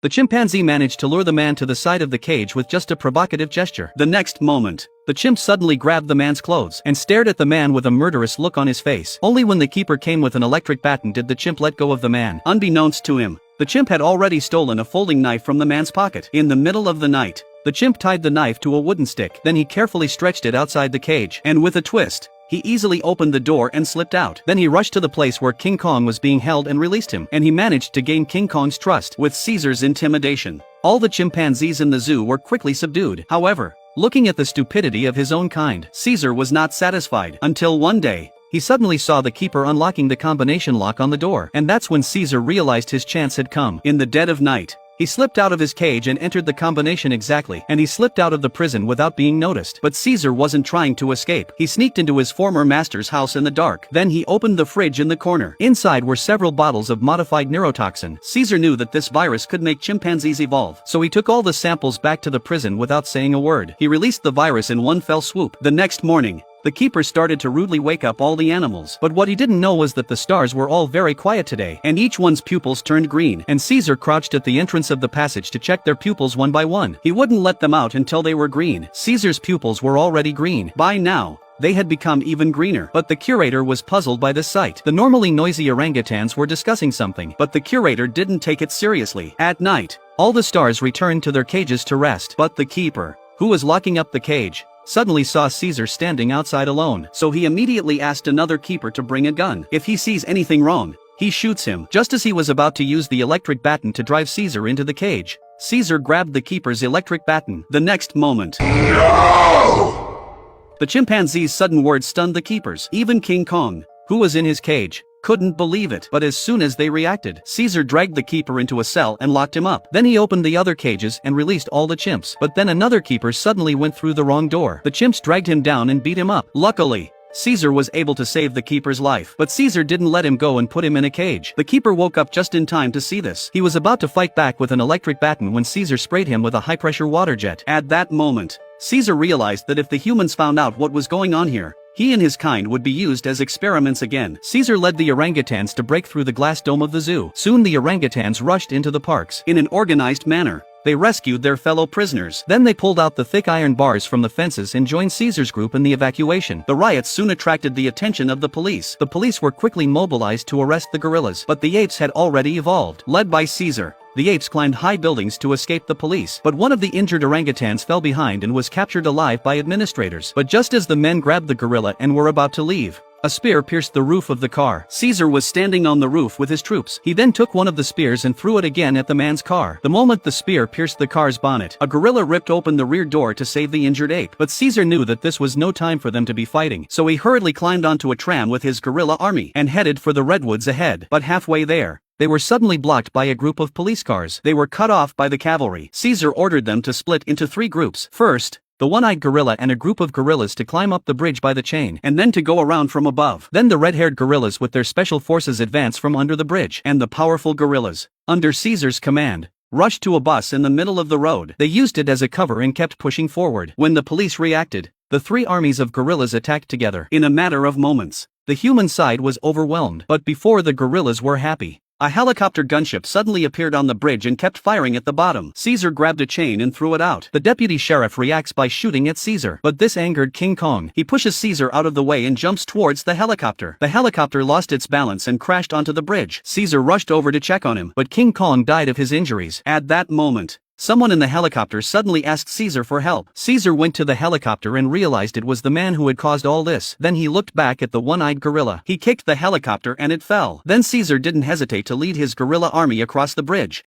The chimpanzee managed to lure the man to the side of the cage with just a provocative gesture. The next moment, the chimp suddenly grabbed the man's clothes and stared at the man with a murderous look on his face. Only when the keeper came with an electric baton did the chimp let go of the man. Unbeknownst to him, the chimp had already stolen a folding knife from the man's pocket. In the middle of the night, the chimp tied the knife to a wooden stick. Then he carefully stretched it outside the cage, and with a twist, he easily opened the door and slipped out. Then he rushed to the place where King Kong was being held and released him. And he managed to gain King Kong's trust. With Caesar's intimidation, all the chimpanzees in the zoo were quickly subdued. However, looking at the stupidity of his own kind, Caesar was not satisfied. Until one day, he suddenly saw the keeper unlocking the combination lock on the door. And that's when Caesar realized his chance had come. In the dead of night, he slipped out of his cage and entered the combination exactly. And he slipped out of the prison without being noticed. But Caesar wasn't trying to escape. He sneaked into his former master's house in the dark. Then he opened the fridge in the corner. Inside were several bottles of modified neurotoxin. Caesar knew that this virus could make chimpanzees evolve. So he took all the samples back to the prison without saying a word. He released the virus in one fell swoop. The next morning, the keeper started to rudely wake up all the animals. But what he didn't know was that the stars were all very quiet today, and each one's pupils turned green. And Caesar crouched at the entrance of the passage to check their pupils one by one. He wouldn't let them out until they were green. Caesar's pupils were already green. By now, they had become even greener. But the curator was puzzled by this sight. The normally noisy orangutans were discussing something, but the curator didn't take it seriously. At night, all the stars returned to their cages to rest. But the keeper, who was locking up the cage, suddenly saw Caesar standing outside alone. So he immediately asked another keeper to bring a gun. If he sees anything wrong, he shoots him. Just as he was about to use the electric baton to drive Caesar into the cage, Caesar grabbed the keeper's electric baton. The next moment, no! The chimpanzee's sudden words stunned the keepers. Even King Kong, who was in his cage, couldn't believe it. But as soon as they reacted, Caesar dragged the keeper into a cell and locked him up. Then he opened the other cages and released all the chimps. But then another keeper suddenly went through the wrong door. The chimps dragged him down and beat him up. Luckily, Caesar was able to save the keeper's life. But Caesar didn't let him go and put him in a cage. The keeper woke up just in time to see this. He was about to fight back with an electric baton when Caesar sprayed him with a high-pressure water jet. At that moment, Caesar realized that if the humans found out what was going on here, he and his kind would be used as experiments again. Caesar led the orangutans to break through the glass dome of the zoo. Soon the orangutans rushed into the parks. In an organized manner, they rescued their fellow prisoners. Then they pulled out the thick iron bars from the fences and joined Caesar's group in the evacuation. The riots soon attracted the attention of the police. The police were quickly mobilized to arrest the gorillas. But the apes had already evolved. Led by Caesar, the apes climbed high buildings to escape the police. But one of the injured orangutans fell behind and was captured alive by administrators. But just as the men grabbed the gorilla and were about to leave, a spear pierced the roof of the car. Caesar was standing on the roof with his troops. He then took one of the spears and threw it again at the man's car. The moment the spear pierced the car's bonnet, a gorilla ripped open the rear door to save the injured ape. But Caesar knew that this was no time for them to be fighting. So he hurriedly climbed onto a tram with his gorilla army and headed for the redwoods ahead. But halfway there, they were suddenly blocked by a group of police cars. They were cut off by the cavalry. Caesar ordered them to split into 3 groups. First, the one-eyed gorilla and a group of gorillas to climb up the bridge by the chain, and then to go around from above. Then the red-haired gorillas with their special forces advance from under the bridge. And the powerful gorillas, under Caesar's command, rushed to a bus in the middle of the road. They used it as a cover and kept pushing forward. When the police reacted, the 3 armies of gorillas attacked together. In a matter of moments, the human side was overwhelmed. But before the gorillas were happy, a helicopter gunship suddenly appeared on the bridge and kept firing at the bottom. Caesar grabbed a chain and threw it out. The deputy sheriff reacts by shooting at Caesar. But this angered King Kong. He pushes Caesar out of the way and jumps towards the helicopter. The helicopter lost its balance and crashed onto the bridge. Caesar rushed over to check on him, but King Kong died of his injuries. At that moment, someone in the helicopter suddenly asked Caesar for help. Caesar went to the helicopter and realized it was the man who had caused all this. Then he looked back at the one-eyed gorilla. He kicked the helicopter and it fell. Then Caesar didn't hesitate to lead his gorilla army across the bridge.